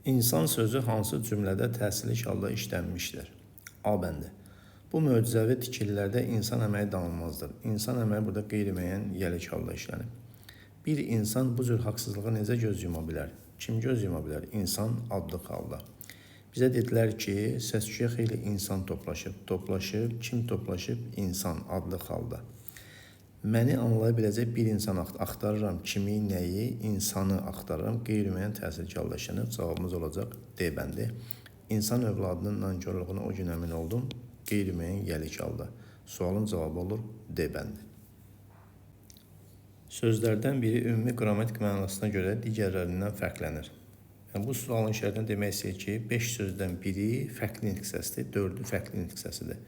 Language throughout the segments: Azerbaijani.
İnsan sözü hansı cümlədə təsirli halda işlənmişdir? A bəndi. Bu möcüzəvi tikililərdə insan əməyi danılmazdır. İnsan əməyi burada qeyri-müəyyən yəlik halda işlənib. Bir insan bu cür haqsızlığa necə göz yuma bilər? Kim göz yuma bilər? İnsan adlıq halda. Bizə dedilər ki, səs-küyə xeyli insan toplaşıb. Kim toplaşıb? İnsan adlıq halda. Məni anlaya biləcək bir insan axtarıram. Kimi, nəyi? İnsanı axtarıram. Qeyri-müəyyən təsirli halda işlənib. Cavabımız olacaq D bəndi. İnsan övladının nankörlüğünə o gün əmin oldum. Qeyri-müəyyən yəlik halda. Sualın cavabı olur D bəndi. Sözlərdən biri ümumi qrammatik mənasına görə digərlərindən fərqlənir. Yəni, bu sualın şərtini demək istəyir ki, 5 sözdən biri fərqli nitq səsidir, 4-ü fərqli nitq səsidir.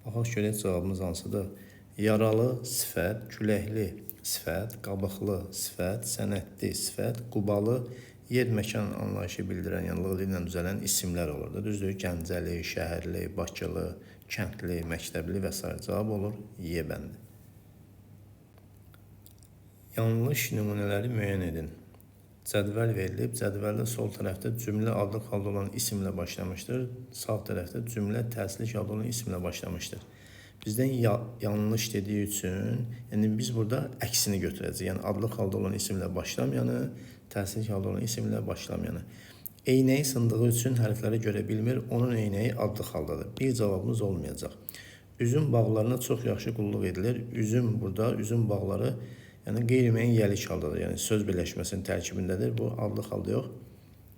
Baxaq görək cavabımız hansıdır? Yaralı sifət, küləkli sifət, qabıqlı sifət, sənətli sifət, qubalı yer məkan anlayışı bildirən, yəni lığlı ilə düzələn isimlər olur da. Düzdür, Gəncəli, şəhərli, Bakılı, kəndli, məktəbli və s. Cavab olur Y bəndi. Yanlış nümunələri müəyyən edin. Cədvəl verilib, cədvəldə sol tərəfdə cümlə adlıq halda olan isimlə başlamışdır, sağ tərəfdə cümlə təsirli halda olan isimlə başlamışdır. Bizdən yanlış dediyi üçün, yəni biz burada əksini götürəcəyik. Yəni adlıq halda olan isimlə başlamayanı, təsirli halda olan isimlə başlamayanı. Eynəyi sındığı üçün hərfləri görə bilmir, onun eynəyi adlıq haldadır. Bir cavabımız olmayacaq. Üzüm bağlarına çox yaxşı qulluq edilir. Üzüm burada, üzüm bağları yəni qeyri-müəyyən yəlik haldadır. Yəni söz birləşməsinin tərkibindədir. Bu adlıq halda yox,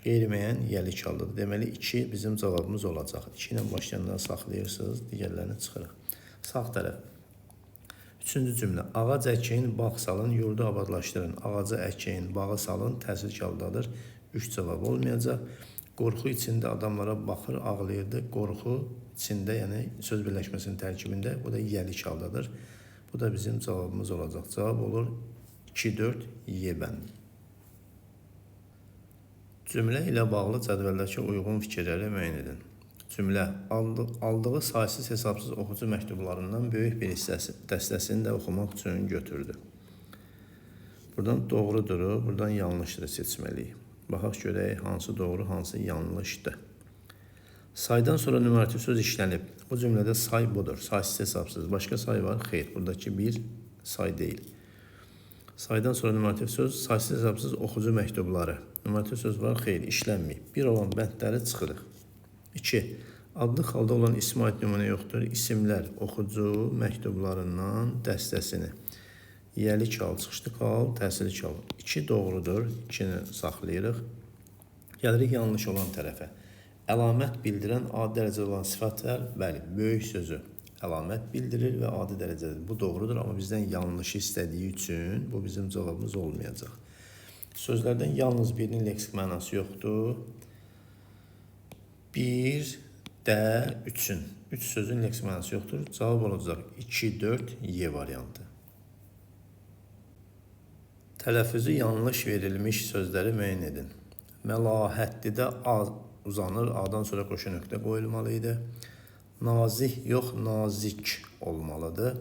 qeyri-müəyyən yəlik haldadır. Deməli 2 bizim cavabımız olacaq. 2 ilə başlayanları saxlayırsınız, digərlərini çıxırıq. Sağ tərəf. 3-cü cümlə. Ağac əkin, bağ salın, yurdu abadlaşdırın. Ağacı əkin, bağı salın, təsirli haldadır. 3 cavab olmayacaq. Qorxu içində adamlara baxır, ağlayırdı. Qorxu içində, yəni söz birləşməsinin tərkibində, bu da yəlik haldadır. Bu da bizim cavabımız olacaq. Cavab olur 2-4 Y bəndi. Cümlə ilə bağlı cədvəldəki uyğun fikirləri müəyyən edin. Cümlə aldığı saysız hesabsız oxucu məktublarından böyük bir dəstəsini də oxumaq üçün götürdü. Buradan doğrudur, buradan yanlışdır seçməliyik. Baxaq görək hansı doğru, hansı yanlışdır. Saydan sonra numarativ söz işlənib. Bu cümlədə say budur, saysız hesabsız. Başqa say var, xeyr. Buradakı bir say deyil. Saydan sonra numarativ söz, saysız hesabsız oxucu məktubları. Numarativ söz var, xeyr, işlənməyib. Bir olan bəndləri çıxırıq. 2. Adlıq halda olan ismə aid nümunə yoxdur. İsimlər oxucu məktublarından dəstəsini. Yəlik hal, çıxışlı hal, təsirli hal. 2 doğrudur, 2-ni saxlayırıq. Gəlirik yanlış olan tərəfə. Əlamət bildirən adi dərəcədə olan sifətlər, bəli, böyük sözü əlamət bildirir və adi dərəcədir. Bu doğrudur, amma bizdən yanlışı istədiyi üçün bu bizim cavabımız olmayacaq. Sözlərdən yalnız birinin leksik mənası yoxdur. 1 də 3-ün. 3 sözün leksik mənası yoxdur. Cavab olacaq 2-4 Y variantı. Tələffüzü yanlış verilmiş sözləri müəyyən edin. Məlahətlidə A uzanır, A-dan sonra qoşu nöqtə qoyulmalı idi. Nazih yox, nazik olmalıdır.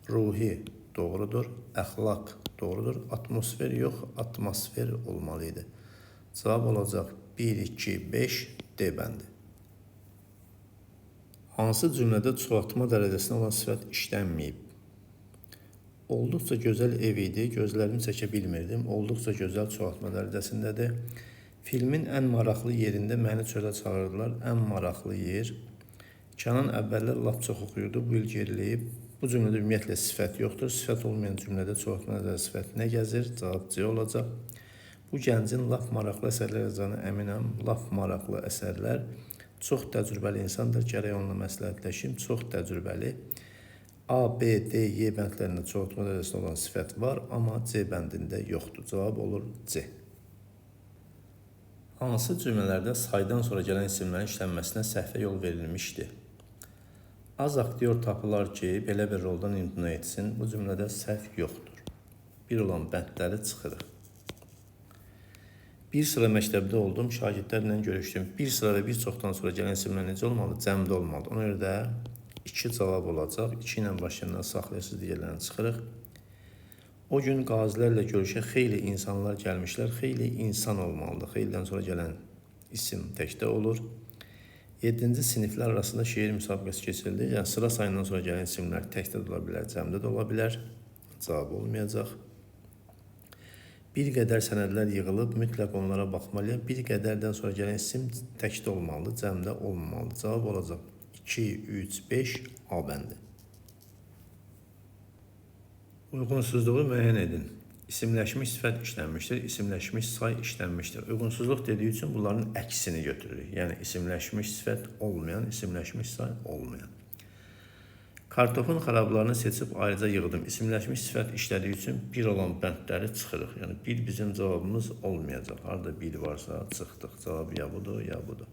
Ruhi doğrudur. Əxlaq doğrudur. Atmosfer yox, atmosfer olmalı idi. Cavab olacaq 1, 2, 5 D bəndi. Hansı cümlədə çoxaltma dərəcəsində olan sifət işlənməyib? Olduqca gözəl ev idi, gözlərimi çəkə bilmirdim. Olduqca gözəl çoxaltma dərəcəsindədir. Filmin ən maraqlı yerində məni çölə çağırdılar. Ən maraqlı yer. Kənan əvvəllər lap çox oxuyurdu, bu il geriləyib. Bu cümlədə ümumiyyətlə sifət yoxdur. Sifət olmayan cümlədə çoxaltma dərəcəsində sifət nə gəzir? Cavab C olacaq. Bu gəncin lap maraqlı əsərlər yazacağına əminəm. Lap maraqlı əsərlər. Çox təcrübəli insandır. Gərək onunla məsləhətləşim. Çox təcrübəli. A, B, D, Y bəndlərində çoxaltma dərəcəsində olan sifət var, amma C bəndində yoxdur. Cavab olur C. Hansı cümlələrdə saydan sonra gələn isimlərin işlənməsinə səhvə yol verilmişdir? Az aktyor tapılar ki, belə bir roldan imtina etsin. Bu cümlədə səhv yoxdur. Bir olan bəndləri çıxırıq. Bir sıra məktəbdə oldum, şagirdlərlə görüşdüm. Bir sıra və bir çoxdan sonra gələn isimlər necə olmalı? Cəmdə olmalı. Ona görə də 2 cavab olacaq. 2 ilə başlayanları saxlayırsınız, digərlərini çıxırıq. O gün qazilərlə görüşə xeyli insanlar gəlmişlər. Xeyli insan olmalıdır. Xeylidən sonra gələn isim təkdə olur. 7-ci siniflər arasında şeir müsabiqəsi keçirildi. Yəni sıra sayından sonra gələn isimlər təkdə də ola bilər, cəmdə də ola bilər. Cavab olmayacaq. Bir qədər sənədlər yığılıb, mütləq onlara baxmalıyam. Bir qədərdən sonra gələn isim təkdə olmalıdır, cəmdə olmamalıdır. Cavab olacaq 2, 3, 5 A bəndi. Uyğunsuzluğu müəyyən edin. İsimləşmiş sifət işlənmişdir, isimləşmiş say işlənmişdir. Uyğunsuzluq dediyi üçün bunların əksini götürürük. Yəni isimləşmiş sifət olmayan, isimləşmiş say olmayan. Kartofun xarablarını seçib ayrıca yığdım. İsimləşmiş sifət işlədiyi üçün bir olan bəndləri çıxırıq. Yəni bir bizim cavabımız olmayacaq. Harada bir varsa çıxdıq. Cavab ya budur, ya budur.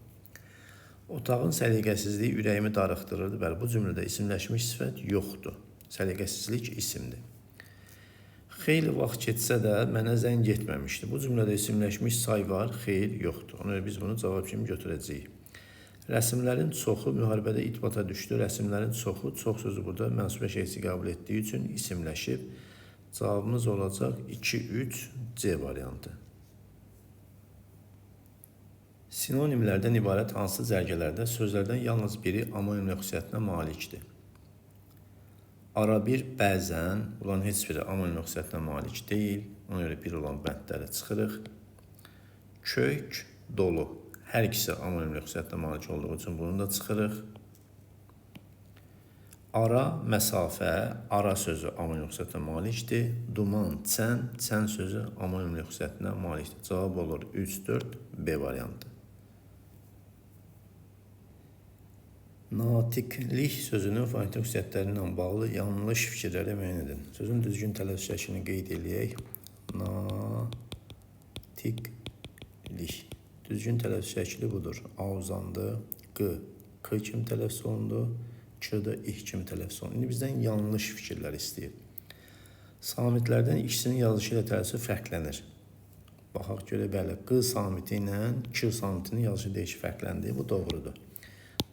Otağın səliqəsizliyi ürəyimi darıxdırırdı. Bəli, bu cümlədə isimləşmiş sifət yoxdur. Səliqəsizlik isimdir. Xeyli vaxt keçsə də mənə zəng etməmişdi. Bu cümlədə isimləşmiş say var, xeyr yoxdur. Ona görə biz bunu cavab kimi götürəcəyik. Rəsmlərin çoxu müharibədə itibata düşdü. Rəsmlərin çoxu, çox sözü burada mənsubə şəxsi qəbul etdiyi üçün isimləşib. Cavabımız olacaq 2, 3 C variantı. Sinonimlərdən ibarət hansı cərgələrdə sözlərdən yalnız biri amonim xüsusiyyətinə malikdir? Arabir, bəzən, bunların heç biri amonim xüsusiyyətinə malik deyil. Ona görə bir olan bəndləri çıxırıq. Kök, dolu. Hər ikisi amonim xüsusiyyətinə malik olduğu üçün bunu da çıxırıq. Ara, məsafə, ara sözü amonim xüsusiyyətinə malikdir. Duman, çən sözü amonim xüsusiyyətinə malikdir. Cavab olur 3, 4, B variantı. Natiqlik sözünün fonetik xüsusiyyətlərindən bağlı yanlış fikirləri müəyyən edin. Sözün düzgün tələffüz şəklini qeyd eləyək. Natiqlik. Düzgün tələffüz şəkli budur. A uzandı, Q, K kimi tələffüz olundu, K da İh kimi tələffüz olundu. İndi bizdən yanlış fikirlər istəyir. Samitlərdən ikisinin yazışı ilə tələffüzü fərqlənir. Baxaq görə, bəli, Q samiti ilə K samitinin yazışı dəyişik fərqləndiyi, bu doğrudur.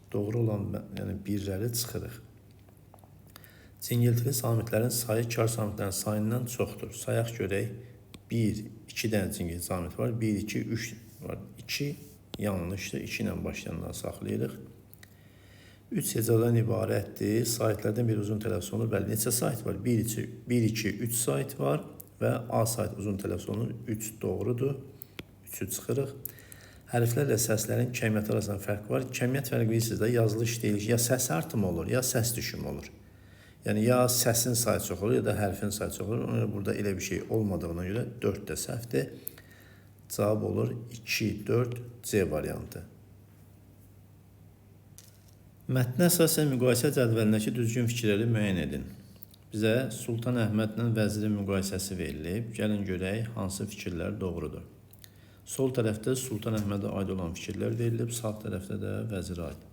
Doğru olan yəni birləri çıxırıq. Cingiltili samitlərin sayı kar samitlərin sayından çoxdur. Sayaq görək. 1, 2 dənə cingiltili samit var. 1, 2, 3 var. 2 yanlışdır. 2 ilə başlayandan saxlayırıq. 3 hecadan ibarətdir. Saytlərdən bir uzun tələffüz olunur. Bəli, neçə sayt var? 1, 2, 3 sayt var və A sayt uzun tələffüz olunur. 3 doğrudur. 3'ü çıxırıq. Hərflərlə səslərin kəmiyyəti arasında fərq var. Kəmiyyət fərqi bilirsiniz də yazılış deyilir. Ya səs artımı olur, ya səs düşümü olur. Yəni ya səsin sayı çox olur, ya da hərfin sayı çox olur. Ona görə burada elə bir şey olmadığına görə 4 də səhvdir. Cavab olur 2, 4, C variantı. Mətnə əsasən müqayisə cədvəlindəki düzgün fikirləri müəyyən edin. Bizə Sultan Əhmədlə vəzirin müqayisəsi verilib. Gəlin görək hansı fikirlər doğrudur. Sol tərəfdə Sultan Əhmədə aid olan fikirlər verilib, sağ tərəfdə də vəzirə aid.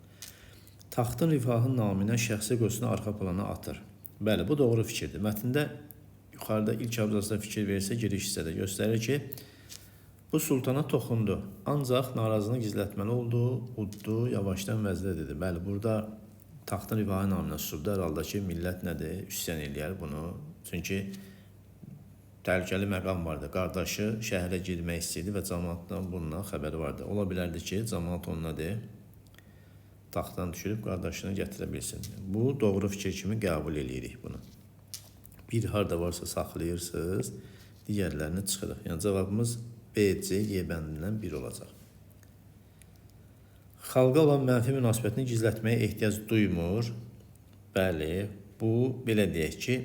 Taxtın rifahın naminə şəxsi qövsünü arxa plana atır. Bəli, bu doğru fikirdir. Mətndə yuxarıda ilk abzasda fikir verirsə, giriş hissədə göstərir ki, bu sultana toxundu. Ancaq narazını gizlətməli oldu, uddu, yavaşdan vəzirə dedi. Bəli, burada taxtın rifahı naminə susubdu. Hər halda ki, millət nədir? Üsyan eləyər bunu. Çünki təhlükəli məqam vardı. Qardaşı şəhərə girmək istəyirdi və cəmaatdan bundan xəbəri vardı. Ola bilərdi ki, cəmaat onun nədir? Taxtdan düşürüb qardaşını gətirə bilsin. Bu doğru fikir kimi qəbul edirik bunu. Bir harda varsa saxlayırsınız, digərlərini çıxırıq. Yəni cavabımız B, C, Y bəndindən 1 olacaq. Xalqa olan mənfi münasibətini gizlətməyə ehtiyac duymur. Bəli, bu belə deyək ki,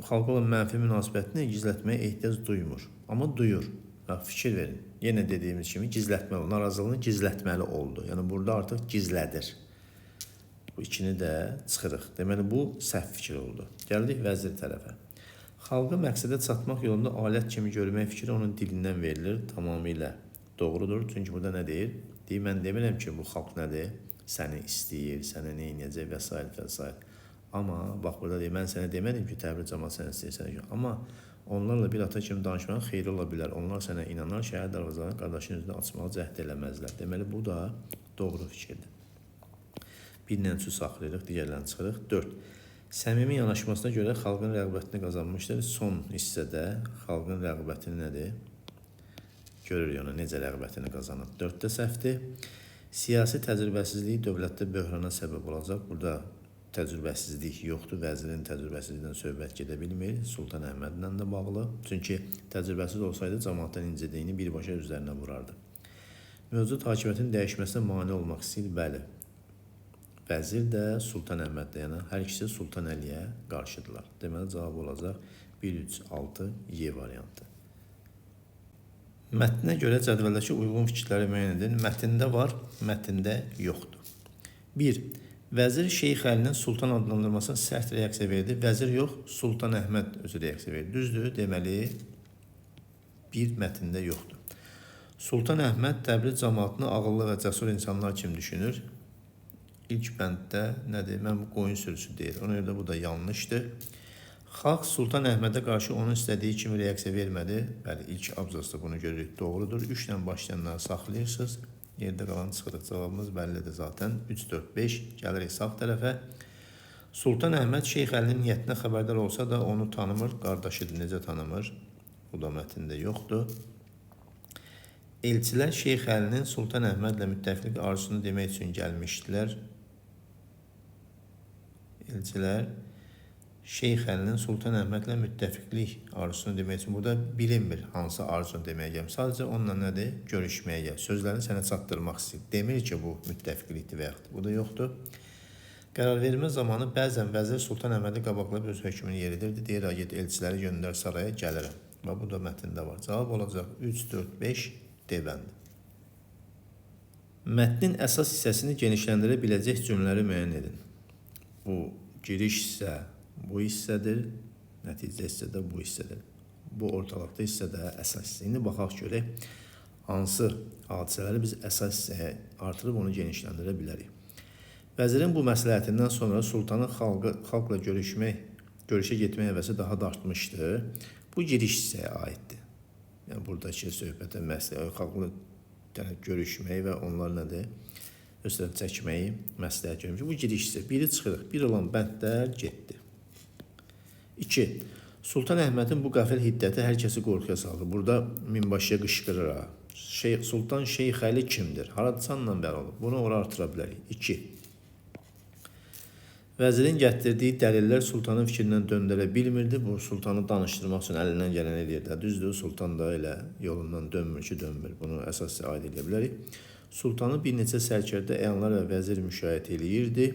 xalqa olan mənfi münasibətini gizlətməyə ehtiyac duymur. Amma duyur. Fikir verin. Yenə dediyimiz kimi gizlətməli oldu. Narazılığını gizlətməli oldu. Yəni burada artıq gizlədir. Bu ikini də çıxırıq. Deməli bu səhv fikir oldu. Gəldik vəzir tərəfə. Xalqa məqsədə çatmaq yolunda alət kimi görmək fikri onun dilindən verilir. Tamamilə doğrudur. Çünki burada nə deyir? Deyir, mən demirəm ki, bu xalq nədir? Səni istəyir, sənə nə inəyəcək və s. və s. Amma bax burada deyir, mən sənə demədim ki, təbrik cəmaat sənə istəyir. Amma onlarla bir ata kimi danışmağın xeyri ola bilər. Onlar sənə inanar, şəhər darvazalarını qardaşın üzrə açmağa cəhd eləməzlər. Deməli, bu da doğru fikirdir. Bir ilə 3 saxlayırıq, digərlərini çıxırıq. 4. Səmimi yanaşmasına görə xalqın rəğbətini qazanmışdır. Son hissədə xalqın rəğbəti nədir? Görürük onu, necə rəğbətini qazanıb. 4-də səhvdir. Siyasi təcrübəsizlik dövlətdə böhrana səbəb olacaq. Burada təcrübəsizlik yoxdur. Vəzirin təcrübəsizlikdən söhbət gedə bilmir. Sultan Əhmədlə də bağlı. Çünki təcrübəsiz olsaydı cəmaatdan incidiyini birbaşa üzərinə vurardı. Mövcud hakimiyyətin dəyişməsinə mane olmaq istəyir. Bəli. Vəzir də Sultan Əhmədlə, yəni hər ikisi Sultan Əliyə qarşıdırlar. Deməli, cavab olacaq 1, 3, 6, Y variantı. Mətnə görə cədvəldəki uyğun fikirləri müəyyən edin. Mətndə var, mətndə yoxdur. 1. Vəzir Şeyx Əlinin Sultan adlandırmasına sərt reaksiya verdi. Vəzir yox, Sultan Əhməd özü reaksiya verdi. Düzdür, deməli, 1 mətndə yoxdur. Sultan Əhməd Təbriz cəmaatını ağıllı və cəsur insanlar kimi düşünür. İlk bənddə nədir? Mən bu qoyun sürüsü deyir. Ona görə də bu da yanlışdır. Xalq Sultan Əhmədə qarşı onun istədiyi kimi reaksiya vermədi. Bəli, ilk abzasda bunu görürük. Doğrudur. 3 ilə başlayanları saxlayırsınız. Yerdə qalan çıxırıq. Cavabımız bəllidir zaten. 3, 4, 5. Gəlirik sağ tərəfə. Sultan Əhməd Şeyx Əlinin niyyətinə xəbərdar olsa da onu tanımır. Qardaşıdır. Necə tanımır? Bu da mətndə yoxdur. Elçilər Şeyx Əlinin Sultan Əhmədlə müttəfiqlik arzusunu demək üçün gəlmişdilər. Elçilər Şeyx Əlinin Sultan Əhmədlə müttəfiqlik arzusunu demək üçün burada bilinmir hansı arzusunu deməyə gəlmiş. Sadəcə onunla nədir? Görüşməyə gəl. Sözlərini sənə çatdırmaq istəyir. Demir ki, bu müttəfiqlikdir və yaxud. Bu da yoxdur. Qərar vermə zamanı bəzən vəzir Sultan Əhmədi qabaqlayıb öz hökmünü yeridirdi. Deyir, get elçiləri göndər saraya, gəlirəm. Və bu da mətndə var. Cavab olacaq 3, 4, 5 D bəndi. Mətnin əsas hissəsini genişləndirə biləcək cümlələri müəyyən edin. Bu giriş hissə bu hissədir, nəticə hissə də bu hissədir. Bu ortalıqda hissə də əsas hissə. İndi baxaq görək hansı hadisələri biz əsas hissəyə artırıb onu genişləndirə bilərik. Vəzirin bu məsləhətindən sonra sultanın xalqla görüşə getmək həvəsi daha da artmışdı. Bu giriş hissəyə aiddir. Yəni buradakı söhbətə xalqla görüşmək və onlar nədir? Öz tərəf çəkməyi məsləhət görmüş. Bu giriş hissə. Biri çıxırıq. Bir olan bəndlər getdi. 2. Sultan Əhmədin bu qəfil hiddəti hər kəsi qorxuya saldı. Burada minbaşıya qışqırır. Sultan Şeyx Əli kimdir? Haradanla bəri olub? Bunu ora artıra bilərik. 2. Vəzirin gətirdiyi dəlillər sultanın fikrindən döndürə bilmirdi. Bu sultanı danışdırmaq üçün əlindən gələn edirdi. Düzdür, sultan da elə yolundan dönmür ki, dönmür. Bunu əsas aid edə bilərik. Sultanı bir neçə sərkərdə əyanlar və vəzir müşahidə eləyirdi.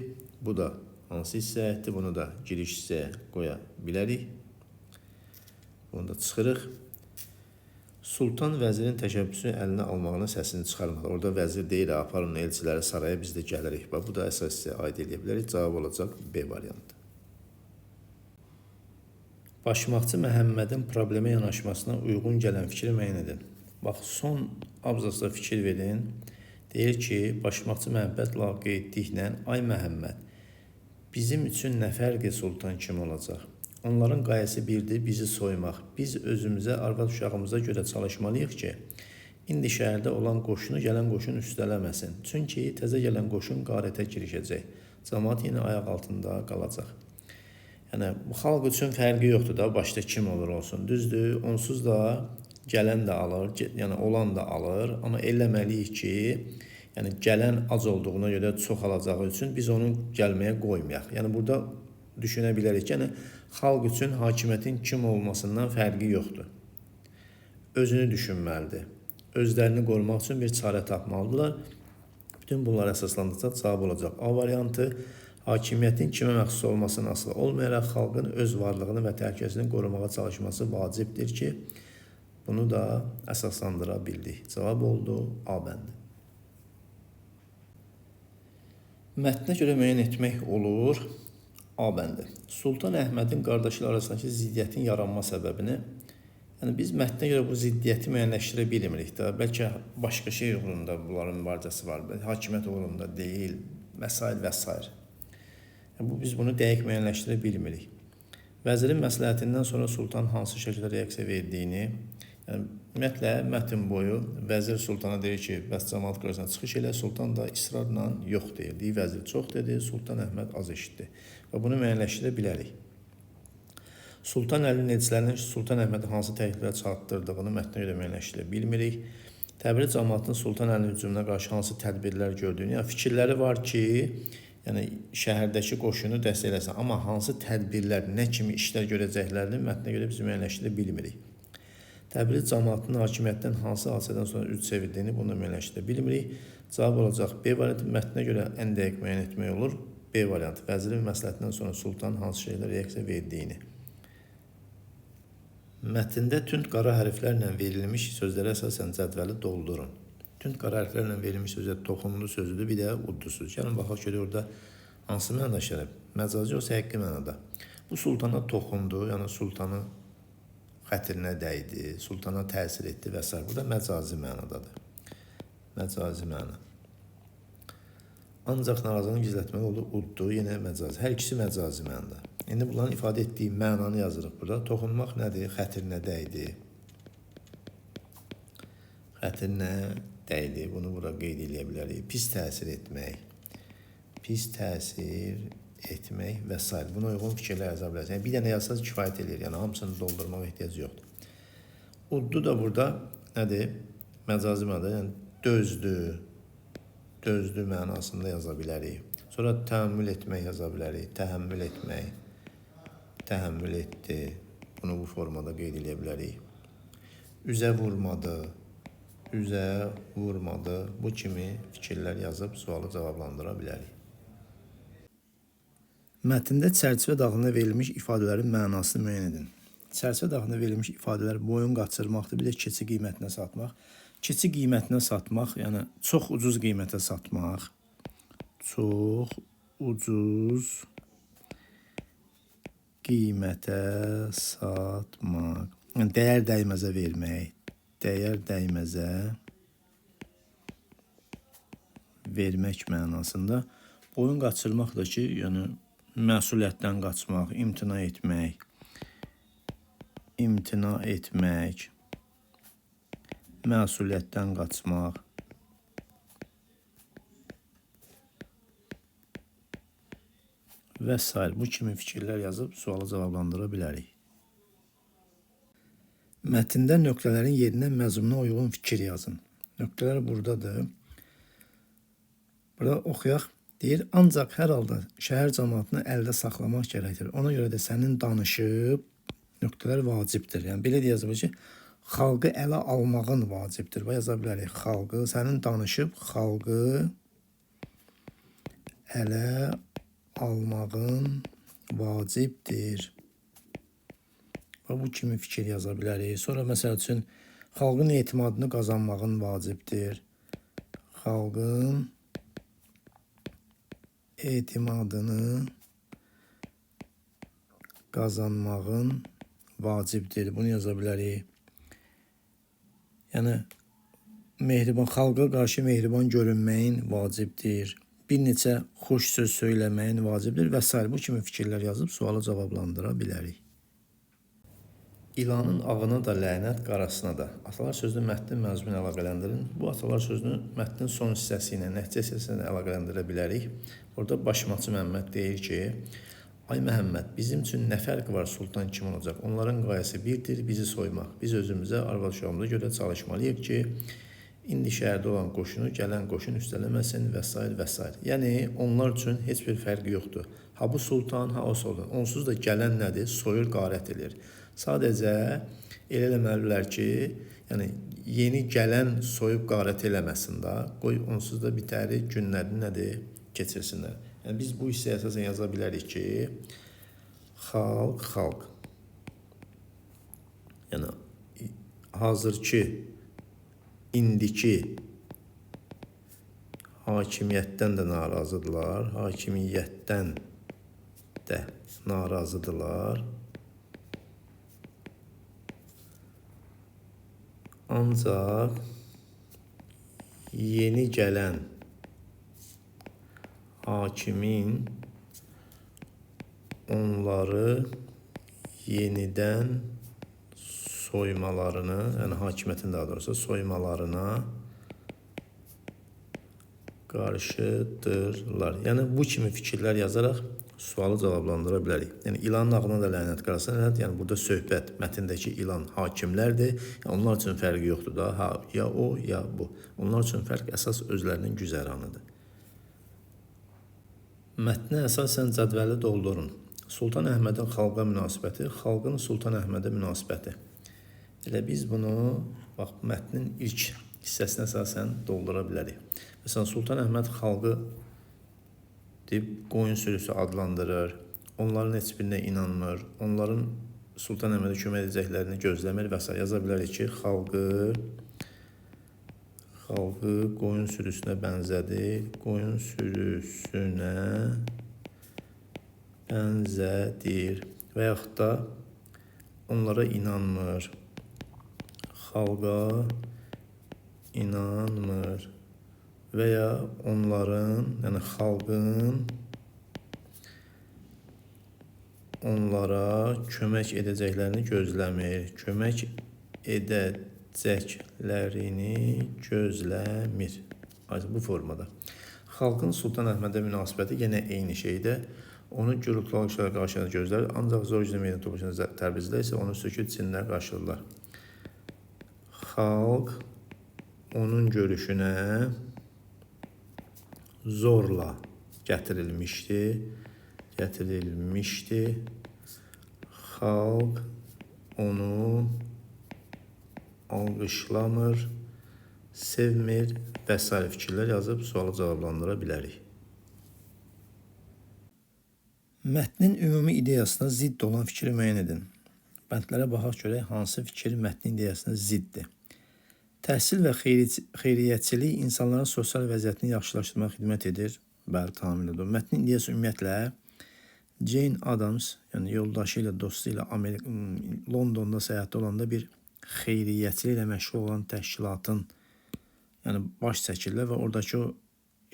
Bu da hansı hissəyətdir? Bunu da giriş hissəyə qoya bilərik. Bunu da çıxırıq. Sultan vəzirin təşəbbüsünü əlinə almağına səsini çıxarmadı. Orada vəzir deyir, aparın elçiləri saraya, biz də gəlirik. Bu da əsas hissəyə aid edə bilərik. Cavab olacaq B variantı. Başmaqçı Məhəmmədin problemə yanaşmasına uyğun gələn fikri müəyyən edin. Bax, son abzasda fikir verin. Deyir ki, başmaqçı Məhəmməd laqeydliklə, ay Məhəmməd, bizim üçün nə fərqi sultan kim olacaq? Onların qayəsi birdir, bizi soymaq. Biz özümüzə, arvad uşağımıza görə çalışmalıyıq ki, indi şəhərdə olan qoşunu gələn qoşun üstələməsin. Çünki təzə gələn qoşun qarətə girişəcək. Cəmaat yenə ayaq altında qalacaq. Yəni, bu xalq üçün fərqi yoxdur da, başda kim olur olsun. Düzdür, onsuz da gələn də alır, yəni olan da alır. Amma eləməliyik ki, yəni gələn az olduğuna görə çox alacağı üçün biz onu gəlməyə qoymayaq. Yəni burada düşünə bilərik ki, yəni xalq üçün hakimiyyətin kim olmasından fərqi yoxdur. Özünü düşünməlidir. Özlərini qorumaq üçün bir çarə tapmalıdırlar. Bütün bunlar əsaslandıqca cavab olacaq. A variantı hakimiyyətin kimə məxsus olmasına asılı olmayaraq xalqın öz varlığını və təhlükəsini qorumağa çalışması vacibdir ki, bunu da əsaslandıra bildik. Cavab oldu A bəndi. Mətnə görə müəyyən etmək olur. A bəndi. Sultan Əhmədin qardaşları arasındakı ziddiyyətin yaranma səbəbini, yəni biz mətnə görə bu ziddiyyəti müəyyənləşdirə bilmirik də. Bəlkə başqa şey uğrunda bunların mübarizəsi var. Hakimiyyət uğrunda deyil, və s. Biz bunu dəqiq müəyyənləşdirə bilmirik. Vəzirin məsləhətindən sonra sultan hansı şəkildə reaksiya verdiyini, Yəni, ümumiyyətlə, mətn boyu vəzir sultana deyir ki, bəs cəmaət qarşısına çıxış elə, sultan da israrla yox deyir. Deyir, vəzir çox dedi, Sultan Əhməd az eşitdi və bunu müəyyənləşdirə bilərik. Sultan Əlinin elçilərinin Sultan Əhmədi hansı təkliflər çatdırdığını mətnə görə müəyyənləşdirə bilmirik. Təbriz cəmaətinin Sultan Əlinin hücumuna qarşı hansı tədbirlər gördüyünü, yəni fikirləri var ki, yəni şəhərdəki qoşunu dəstəkləsin, amma hansı tədbirlər, nə kimi işlər görəcəklərini mətnə görə biz müəyyənləşdirə bilmirik. Təbriz cəmaətinin hakimiyyətdən hansı hadisədən sonra üz çevirdiyini bunu müəyyənləşdirə bilmirik. Cavab olacaq B variantı. Mətnə görə ən dəqiq müəyyən etmək olur. B variantı. Vəzirin məsləhətindən sonra sultan hansı şeylərə reaksiya verdiyini. Mətndə tünd qara hərflərlə verilmiş sözlərə əsasən cədvəli doldurun. Tünd qara hərflərlə verilmiş sözlər toxunulu sözüdür, bir də uddusuz. Gəlin baxaq görək orada hansı mənada işlənib? Məcazi yoxsa həqiqi mənada? Bu sultana toxundu, yəni sultanı xətrinə dəydi, sultana təsir etdi və s. Burada məcazi mənadadır. Məcazi məna. Ancaq narazılığını gizlətməli oldu, uddu, yenə məcazi. Hər ikisi məcazi mənada. İndi bunların ifadə etdiyi mənanı yazırıq burada. Toxunmaq nədir? Xətrinə dəydi. Xətrinə dəydi. Bunu bura qeyd edə bilərik. Pis təsir etmək. Pis təsir etmək və s. Buna uyğun fikirlər yaza bilərsiniz. Yəni, bir dənə yazsanız kifayət edir. Yəni, hamısını doldurmağa ehtiyac yoxdur. Uddu da burada nədir? Məcazi mənada, yəni dözdü. Dözdü mənasında yaza bilərik. Sonra təhəmmül etmək yaza bilərik. Təhəmmül etmək. Təhəmmül etdi. Bunu bu formada qeyd edə bilərik. Üzə vurmadı. Üzə vurmadı. Bu kimi fikirlər yazıb sualı cavablandıra bilərik. Mətndə çərçivə daxilində verilmiş ifadələrin mənasını müəyyən edin. Çərçivə daxilində verilmiş ifadələr boyun qaçırmaqdır, bir də keçi qiymətinə satmaq. Keçi qiymətinə satmaq, yəni çox ucuz qiymətə satmaq. Çox ucuz qiymətə satmaq. Yəni, dəyər dəyməzə vermək. Dəyər dəyməzə vermək mənasında. Boyun qaçırmaq da ki, yəni məsuliyyətdən qaçmaq, imtina etmək, məsuliyyətdən qaçmaq, və s. Bu kimi fikirlər yazıb sualı cavablandıra bilərik. Mətndə nöqtələrin yerinə məzmununa uyğun fikir yazın. Nöqtələr buradadır. Burada oxuyaq. Deyir, ancaq hər halda şəhər cəmaatını əldə saxlamaq gərəkdir. Ona görə də sənin danışıb nöqtələr vacibdir. Yəni, belə deyəcək ki, xalqı ələ almağın vacibdir. Və yaza bilərik, xalqı, sənin danışıb xalqı ələ almağın vacibdir. Və bu kimi fikir yaza bilərik. Sonra, məsəl üçün, xalqın etimadını qazanmağın vacibdir. Xalqın etimadını qazanmağın vacibdir. Bunu yaza bilərik. Yəni, xalqa qarşı mehriban görünməyin vacibdir. Bir neçə xoş söz söyləməyin vacibdir və s. Bu kimi fikirlər yazıb sualı cavablandıra bilərik. İlanın ağına da lənət, qarasına da. Atalar sözünü mətnin məzmunu ilə əlaqələndirin. Bu atalar sözünü mətnin son hissəsi ilə, nəticə hissəsi ilə əlaqələndirə bilərik. Orada Başmaçı Məhəmməd deyir ki, ay Məhəmməd, bizim üçün nə fərqi var sultan kim olacaq? Onların qayəsi birdir, bizi soymaq. Biz özümüzə, arvad uşağımıza görə çalışmalıyıq ki, indi şəhərdə olan qoşunu gələn qoşun üstələməsin və s. və s. Yəni, onlar üçün heç bir fərqi yoxdur. Ha bu sultan, ha o sultan. Onsuz da gələn nədir? Soyur, qarət edir. Sadəcə elə eləməlidirlər ki, yəni yeni gələn soyub qarət eləməsin də, qoy onsuz da bitəri günlərini nədir? Keçirsinlər. Yəni biz bu hissəyə əsasən yaza bilərik ki, xalq. Yəni hazırki, indiki hakimiyyətdən də narazıdırlar, hakimiyyətdən də narazıdırlar. Ancaq yeni gələn hakimin onları yenidən soymalarını, yəni hakimiyyətin daha doğrusu soymalarına qarşıdırlar. Yəni bu kimi fikirlər yazaraq sualı cavablandıra bilərik. Yəni ilanın ağına da lənət qalsın. Yəni burada söhbət mətndəki ilan hakimlərdir. Yəni, onlar üçün fərqi yoxdur da. Ha, ya o, ya bu. Onlar üçün fərq əsas özlərinin güzəranıdır. Mətnə əsasən cədvəli doldurun. Sultan Əhmədin xalqa münasibəti, xalqın Sultan Əhmədə münasibəti. Elə biz bunu bax, mətnin ilk hissəsinə əsasən doldura bilərik. Məsələn, Sultan Əhməd xalqı deyib qoyun sürüsü adlandırır, onların heç birinə inanmır, onların Sultan Əhmədə kömək edəcəklərini gözləmir və s. Yaza bilərik ki, xalqı qoyun sürüsünə bənzədir, qoyun sürüsünə bənzədir və yaxud da onlara inanmır, xalqa inanmır və ya onların, yəni xalqın onlara kömək edəcəklərini gözləmir, kömək edəcəklərini gözləmir. Bu formada. Xalqın Sultan Əhmədə münasibəti yenə eyni şeydə. Onu gürültülü alqışlara qarşı gözlər, ancaq zor güclə meydana toplaşan Təbrizdə isə onu söküt cinlər qarşıladılar. Xalq onun görüşünə zorla gətirilmişdi. Xalq onu alqışlamır, sevmir və s. fikirlər yazıb sualı cavablandıra bilərik. Mətnin ümumi ideyasına zidd olan fikri müəyyən edin. Bəndlərə baxaq görək hansı fikir mətnin ideyasına ziddir. Təhsil və xeyriyyətçilik insanların sosial vəziyyətini yaxşılaşdırmağa xidmət edir. Bəli, tamamilə. Mətnin ideyası ümumiyyətlə Jane Addams, yəni yoldaşı ilə, dostu ilə Londonda səyahətdə olanda bir xeyriyyətçilik ilə məşğul olan təşkilatın baş çəkirlər və oradakı o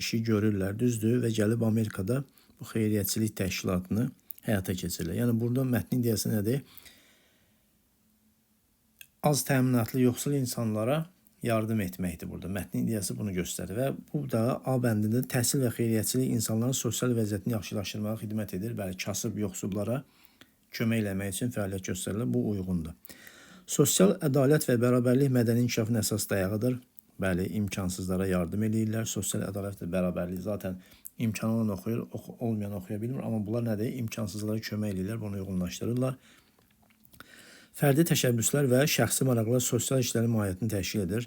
işi görürlər, düzdür və gəlib Amerikada bu xeyriyyətçilik təşkilatını həyata keçirirlər. Yəni burada mətnin ideyası nədir? Az təminatlı yoxsul insanlara yardım etməkdir burada. Mətnin ideyası bunu göstərir və bu da A bəndində təhsil və xeyriyyətçilik insanların sosial vəziyyətini yaxşılaşdırmağa xidmət edir. Bəli, kasıb yoxsullara kömək eləmək üçün fəaliyyət göstərirlər. Bu uyğundur. Sosial ədalət və bərabərlik mədəni inkişafın əsas dayağıdır. Bəli, imkansızlara yardım edirlər. Sosial ədalət və bərabərlik zaten imkanı olan oxuyur, olmayan oxuya bilmir. Amma bunlar nədir? İmkansızlara kömək edirlər, bunu uyğunlaşdırırlar. Fərdi təşəbbüslər və şəxsi maraqlar sosial işlərin mahiyyətini təşkil edir.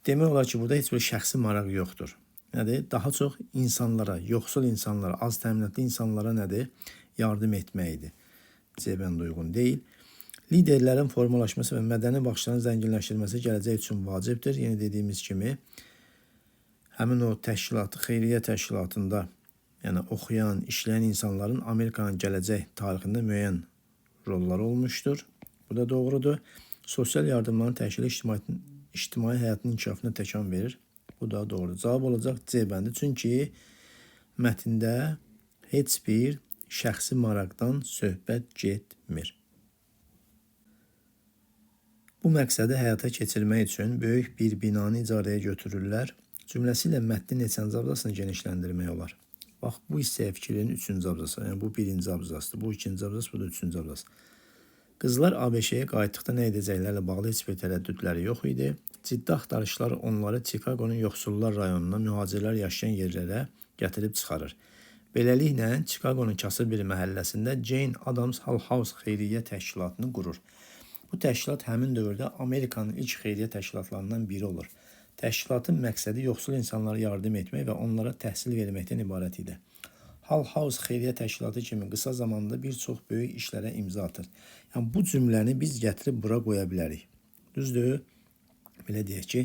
Demək olar ki, burada heç bir şəxsi maraq yoxdur. Nədir? Daha çox insanlara, yoxsul insanlara, az təminatlı insanlara nədir? Yardım etməkdir. C bəndə uyğun deyil. Liderlərin formalaşması və mədəni baxışların zənginləşdirilməsi gələcək üçün vacibdir. Yeni dediyimiz kimi, həmin o təşkilat, xeyriyyə təşkilatında oxuyan, işləyən insanların Amerikanın gələcək tarixində müəyyən rolları olmuşdur. Bu da doğrudur. Sosial yardımların təşkili ictimai həyatın inkişafına təkan verir. Bu da doğrudur. Cavab olacaq C bəndi. Çünki mətndə heç bir şəxsi maraqdan söhbət getmir. Bu məqsədi həyata keçirmək üçün böyük bir binanı icarəyə götürürlər. Cümləsi ilə mətnin neçənci abzasını genişləndirmək olar. Bax, bu hissəyə fikirlərin 3-cü abzası. Yəni, bu 1-ci abzasdır. Bu 2-ci abzas, bu da 3-cü abzas. Qızlar ABŞ-yə qayıtdıqda nə edəcəklərlə bağlı heç bir tərəddüdləri yox idi. Ciddi axtarışlar onları Chicago'nun yoxsullar rayonuna, mühacirlər yaşayan yerlərə gətirib çıxarır. Beləliklə, Chicago'nun kasıb bir məhəlləsində Jane Addams Hull House xeyriyyə təşkilatını qurur. Bu təşkilat həmin dövrdə Amerikanın ilk xeyriyyə təşkilatlarından biri olur. Təşkilatın məqsədi yoxsul insanlara yardım etmək və onlara təhsil verməkdən ibarət idi. Hull House xeyriyyə təşkilatı kimi qısa zamanda bir çox böyük işlərə imza atır. Yəni, bu cümləni biz gətirib bura qoya bilərik. Düzdür? Belə deyək ki,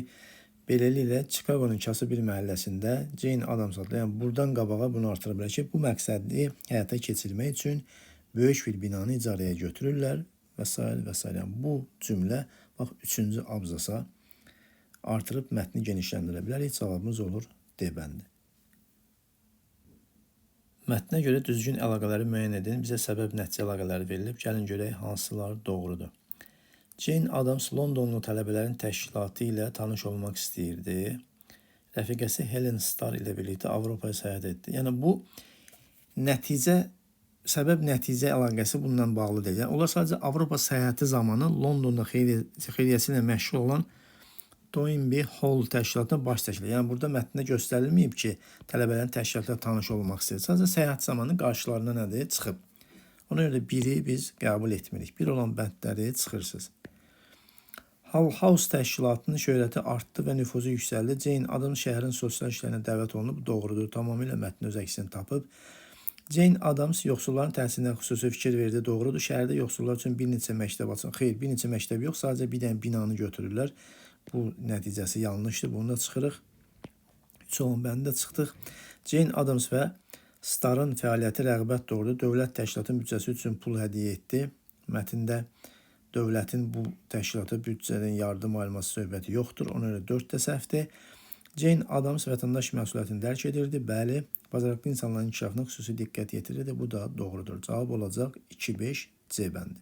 beləliklə Chicago'nun kasıb bir məhəlləsində Jane Addams adlı, yəni buradan qabağa bunu artıra bilər ki, bu məqsədi həyata keçirmək üçün böyük bir binanı icarəyə götürürlər və s. və s. Yəni, bu cümlə, bax, 3-cü abzasa artırıb mətni genişləndirə bilərik. Cavabımız olur D bəndi. Mətnə görə düzgün əlaqələri müəyyən edin. Bizə səbəb-nəticə əlaqələri verilib. Gəlin görək hansılar doğrudur. Jane Addams Londonlu tələbələrin təşkilatı ilə tanış olmaq istəyirdi. Rəfiqəsi Helen Starr ilə birlikdə Avropaya səyahət etdi. Yəni bu səbəb-nəticə əlaqəsi bununla bağlı deyil. Yəni onlar sadəcə Avropa səyahəti zamanı Londonda xeyriyyəsi ilə məşğul olan Toynbee Hall təşkilatına baş çəkirlər. Yəni burada mətndə göstərilməyib ki, tələbələrin təşkilatla tanış olmaq istəyir. Sadəcə səyahət zamanı qarşılarına nədir? Çıxıb. Ona görə də biri biz qəbul etmirik. Bir olan bəndləri çıxırsınız. Hull House təşkilatının şöhrəti artdı və nüfuzu yüksəldi. Jane Addams şəhərin sosial işlərinə dəvət olunub, doğrudur, tamamilə mətnin öz əksini tapıb. Jane Addams yoxsulların təhsilinə xüsusi fikir verdi, doğrudur. Şəhərdə yoxsullar üçün bir neçə məktəb açın. Xeyr, bir neçə məktəb yox, sadəcə bir dənə binanı götürürlər. Bu nəticəsi yanlışdır. Bunu da çıxırıq. 3 olan bəndə çıxdıq. Jane Addams və Starrın fəaliyyəti rəğbət doğurdu. Dövlət təşkilatın büdcəsi üçün pul hədiyyə etdi. Mətndə dövlətin bu təşkilata büdcədən yardım alması söhbəti yoxdur. Ona görə 4 də səhvdir. Jane Addams vətəndaş məsuliyyətini dərk edirdi. Bəli, bazarlıqlı insanların inkişafına xüsusi diqqət yetirirdi. Bu da doğrudur. Cavab olacaq 2-5 C bəndi.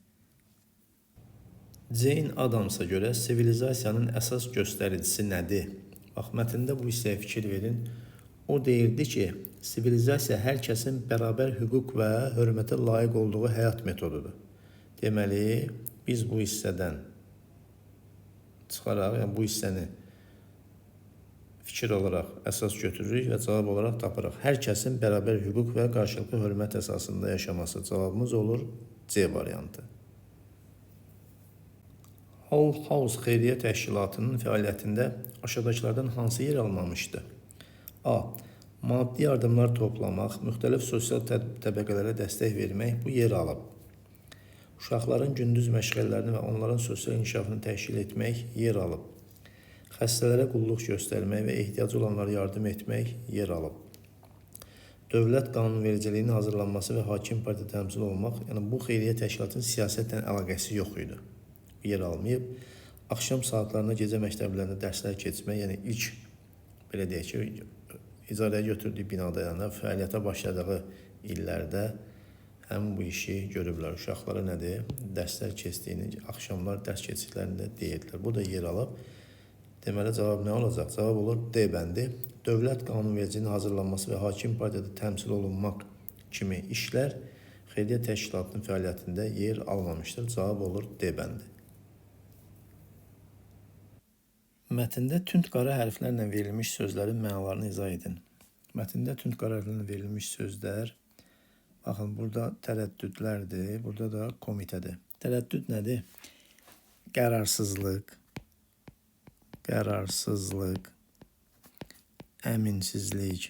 Jane Addamsa görə sivilizasiyanın əsas göstəricisi nədir? Bax, mətndə bu hissəyə fikir verin. O deyirdi ki, sivilizasiya hər kəsin bərabər hüquq və hörmətə layiq olduğu həyat metodudur. Deməli, biz bu hissədən çıxaraq, yəni bu hissəni fikir olaraq əsas götürürük və cavab olaraq tapırıq. Hər kəsin bərabər hüquq və qarşılıqlı hörmət əsasında yaşaması. Cavabımız olur C variantı. Hull House xeyriyyə təşkilatının fəaliyyətində aşağıdakılardan hansı yer almamışdı? A. Maddi yardımlar toplamaq, müxtəlif sosial təbəqələrə dəstək vermək bu yer alıb. Uşaqların gündüz məşğələlərini və onların sosial inkişafını təşkil etmək yer alıb. Xəstələrə qulluq göstərmək və ehtiyacı olanlara yardım etmək yer alıb. Dövlət qanunvericiliyinin hazırlanması və hakim partiya təmsil olmaq, yəni bu xeyriyyə təşkilatının siyasətlə əlaqəsi yox idi. Yer almayıb. Axşam saatlarında gecə məktəblərində dərslər keçmək, yəni ilk belə deyək ki, icarəyə götürdüyü binada, yəni fəaliyyətə başladığı illərdə həmin bu işi görüblər. Uşaqlara nədir? Dərslər keçdiyini, axşamlar dərs keçdiklərində deyirdilər. Bu da yer alıb. Deməli, cavab nə olacaq? Cavab olur D bəndi. Dövlət qanunvericiliyinin hazırlanması və hakim partiyada təmsil olunmaq kimi işlər xeyriyyə təşkilatının fəaliyyətində yer almamışdır. Cavab olur D bəndi. Mətndə tünd qara hərflərlə verilmiş sözlərin mənalarını izah edin. Mətndə tünd qara hərflərlə verilmiş sözlər, baxın, burada tərəddüdlərdir, burada da komitədir. Tərəddüd nədir? Qərarsızlıq, əminsizlik,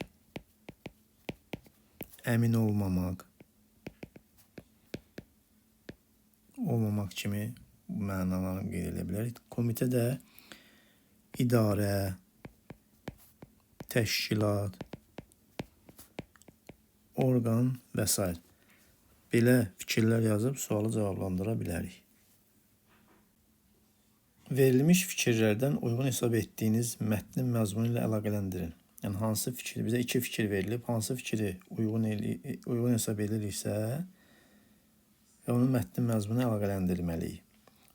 əmin olmamaq kimi mənalarını qeyd edə bilərik. Komitə də idarə, təşkilat, orqan və s. Belə fikirlər yazıb sualı cavablandıra bilərik. Verilmiş fikirlərdən uyğun hesab etdiyiniz mətnin məzmunu ilə əlaqələndirin. Yəni hansı fikir, bizə 2 fikir verilib, hansı fikri uyğun hesab edilirsə və onun mətnin məzmunu əlaqələndirməliyik.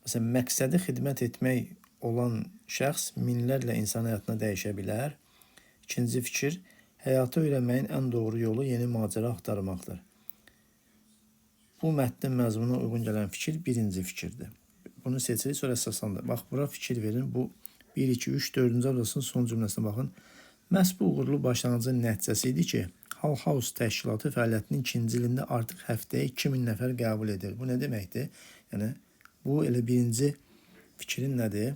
Məsələn, məqsədi xidmət etmək olan şəxs minlərlə insan həyatına dəyişə bilər. İkinci fikir, həyatı öyrənməyin ən doğru yolu yeni macəra axtarmaqdır. Bu mətnin məzmununa uyğun gələn fikir birinci fikirdir. Bunu seçirik, sonra əsaslandır. Bax, bura fikir verin. Bu 1, 2, 3, 4-cü abzasının son cümləsinə baxın. Məhz bu uğurlu başlanğıcın nəticəsi idi ki, Hull House təşkilatı fəaliyyətinin 2-ci ilində artıq həftəyə 2000 nəfər qəbul edir. Bu nə deməkdir? Yəni, bu elə birinci fikrin nədir?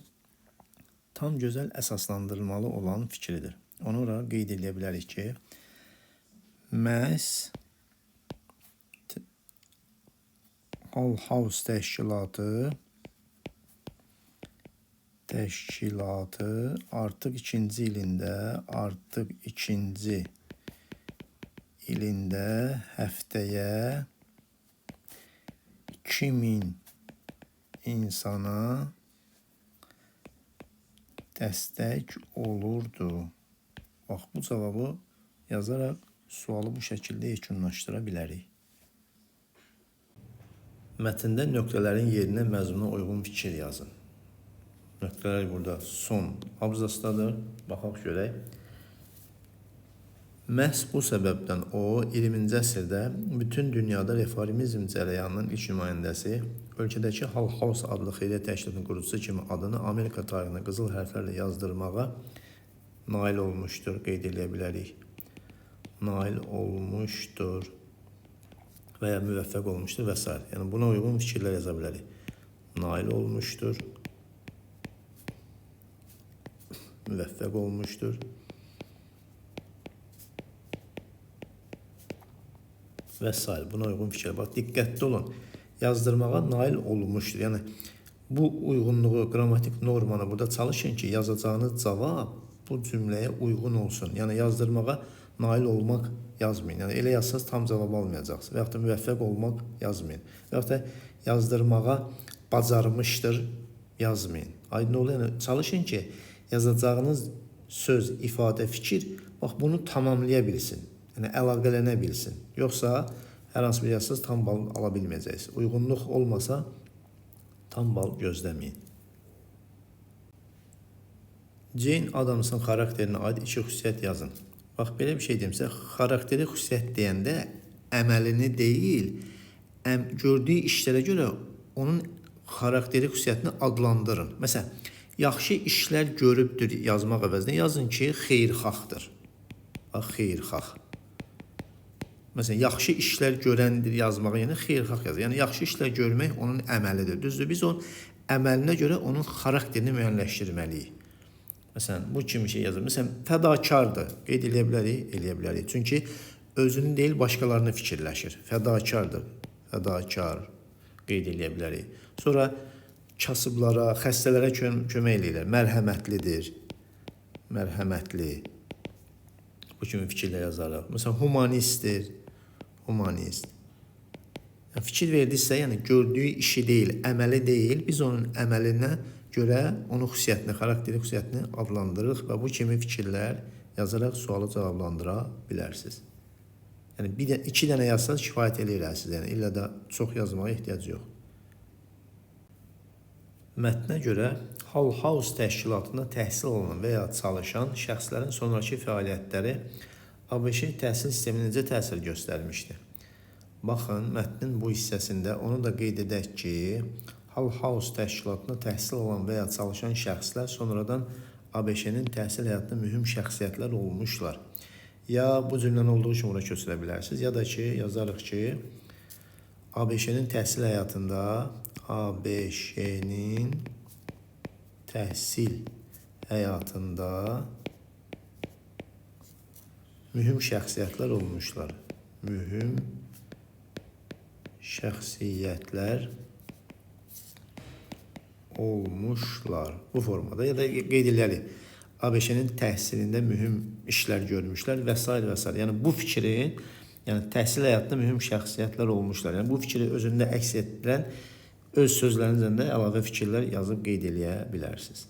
Tam gözəl əsaslandırılmalı olan fikridir. Onu oraya qeyd edə bilərik ki, məhz Hull House təşkilatı artıq ikinci ilində həftəyə 2000 insana dəstək olurdu. Bax, bu cavabı yazaraq sualı bu şəkildə yekunlaşdıra bilərik. Mətndə nöqtələrin yerinə məzmuna uyğun fikir yazın. Nöqtələr burada son abzasdadır. Baxaq görək. Məhz bu səbəbdən o 20-ci əsrdə bütün dünyada reformizm cərəyanının ilk nümayəndəsi, ölkədəki Hull House adlı xeyriyyə təşkilatının qurucusu kimi adını Amerika tarixinə qızıl hərflərlə yazdırmağa nail olmuşdur, qeyd edə bilərik. Nail olmuşdur və ya müvəffəq olmuşdur və s. Yəni buna uyğun fikirlər yaza bilərik. Nail olmuşdur, müvəffəq olmuşdur və s. Buna uyğun fikir. Bax, diqqətli olun. Yazdırmağa nail olmuşdur. Yəni, bu uyğunluğu, qrammatik normanı burada çalışın ki, yazacağınız cavab bu cümləyə uyğun olsun. Yəni, yazdırmağa nail olmaq yazmayın. Yəni, elə yazsanız tam cavab almayacaqsınız. Və yaxud da müvəffəq olmaq yazmayın. Və yaxud da yazdırmağa bacarmışdır yazmayın. Aydın olur. Yəni, çalışın ki, yazacağınız söz, ifadə, fikir, bax, bunu tamamlaya bilsin. Yəni, əlaqələnə bilsin. Yoxsa hər hansı bir yazsız tam bal ala bilməyəcəksiniz. Uyğunluq olmasa tam bal gözləməyin. Jane Addams'ın xarakterinə aid iki xüsusiyyət yazın. Bax, belə bir şey deyimsə, xarakteri xüsusiyyət deyəndə əməlini deyil, gördüyü işlərə görə onun xarakteri xüsusiyyətini adlandırın. Məsələn, yaxşı işlər görübdür yazmaq əvəzinə yazın ki, xeyirxahdır. Bax, xeyirxah. Məsələn, yaxşı işlər görəndir yazmağa, yəni xeyirxah yazır. Yəni, yaxşı işlər görmək onun əməlidir. Düzdür, biz onun əməlinə görə onun xarakterini müəyyənləşdirməliyik. Məsələn, bu kimi şey yazır. Məsələn, fədakardır. Qeyd eləyə bilərik, eləyə bilərik. Çünki özünü deyil, başqalarını fikirləşir. Fədakardır, fədakar qeyd eləyə bilərik. Sonra kasıblara, xəstələrə kömək eləyirlər. Mərhəmətlidir, mərhəmətli. Bu kimi fikirlər yazaraq. Məsələn, humanistdir, humanist. Yəni, fikir verdiksə, yəni gördüyü işi deyil, əməli deyil, biz onun əməlinə görə onun xüsusiyyətini, xarakteri xüsusiyyətini adlandırırıq və bu kimi fikirlər yazaraq sualı cavablandıra bilərsiniz. Yəni, iki dənə yazsanız kifayət eləyərsiniz, yəni illa da çox yazmağa ehtiyac yox. Mətnə görə Hull House təşkilatında təhsil alan və ya çalışan şəxslərin sonraki fəaliyyətləri ABŞ təhsil sisteminə necə təsir göstərmişdir? Baxın, mətnin bu hissəsində onu da qeyd edək ki, Hull House təşkilatında təhsil alan və ya çalışan şəxslər sonradan ABŞ-nin təhsil həyatında mühüm şəxsiyyətlər olmuşlar. Ya bu cümləni olduğu kimi ora köçürə bilərsiniz, ya da ki, yazarıq ki, ABŞ-nin təhsil həyatında ABŞ-nin təhsil həyatında mühüm şəxsiyyətlər olmuşlar. Mühüm şəxsiyyətlər olmuşlar. Bu formada ya da qeyd edilərik. ABŞ-nin təhsilində mühüm işlər görmüşlər və s. və s. Yəni bu fikrin, yəni təhsil həyatında mühüm şəxsiyyətlər olmuşlar. Yəni bu fikri özündə əks etdirən öz sözlərinizdə də əlavə fikirlər yazıb qeyd eləyə bilərsiniz.